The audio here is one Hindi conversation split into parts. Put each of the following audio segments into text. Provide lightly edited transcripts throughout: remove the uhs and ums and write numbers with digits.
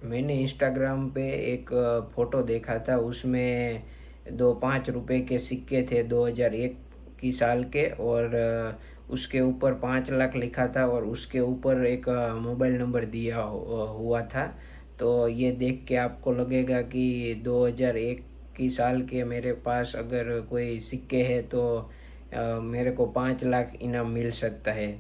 मैंने इंस्टाग्राम पे एक फ़ोटो देखा था, उसमें दो 5 रुपए के सिक्के थे 2001 की साल के, और उसके ऊपर 5 लाख लिखा था और उसके ऊपर एक मोबाइल नंबर दिया हुआ था। तो ये देख के आपको लगेगा कि 2001 की साल के मेरे पास अगर कोई सिक्के हैं तो मेरे को 5 लाख इनाम मिल सकता है।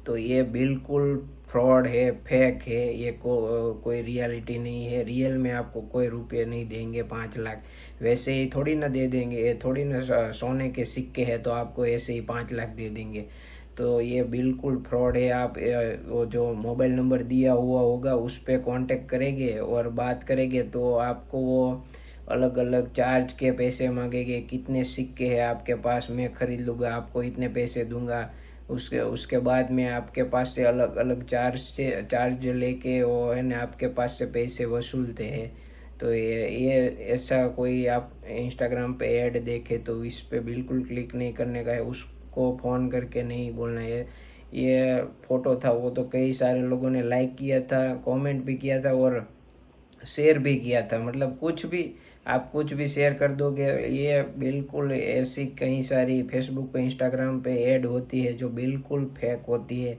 तो ये बिल्कुल फ्रॉड है, फेक है, ये कोई रियलिटी नहीं है। रियल में आपको कोई रुपये नहीं देंगे 5 लाख, वैसे ही थोड़ी ना दे देंगे। ये थोड़ी ना सोने के सिक्के हैं तो आपको ऐसे ही 5 लाख दे देंगे। तो ये बिल्कुल फ्रॉड है। आप वो जो मोबाइल नंबर दिया हुआ होगा उस पर कांटेक्ट करेंगे और बात करेंगे तो आपको वो अलग अलग चार्ज के पैसे मांगेंगे। कितने सिक्के हैं आपके पास, मैं खरीद लूँगा, आपको इतने पैसे दूंगा। उसके उसके बाद में आपके पास से अलग अलग चार्ज लेके वो है ना आपके पास से पैसे वसूलते हैं। तो ये ऐसा कोई आप इंस्टाग्राम पे ऐड देखे तो इस पे बिल्कुल क्लिक नहीं करने का है। उसको फ़ोन करके नहीं बोलना है। ये फ़ोटो था वो तो कई सारे लोगों ने लाइक किया था, कमेंट भी किया था और शेयर भी किया था। मतलब कुछ भी, आप कुछ भी शेयर कर दोगे। ये बिल्कुल ऐसी कई सारी फेसबुक पे इंस्टाग्राम पे ऐड होती है जो बिल्कुल फेक होती है।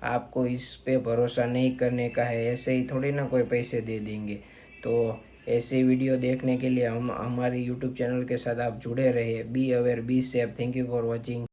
आपको इस पे भरोसा नहीं करने का है, ऐसे ही थोड़ी ना कोई पैसे दे देंगे। तो ऐसे वीडियो देखने के लिए हम हमारे यूट्यूब चैनल के साथ आप जुड़े रहे। Be aware, be safe. Thank you for watching.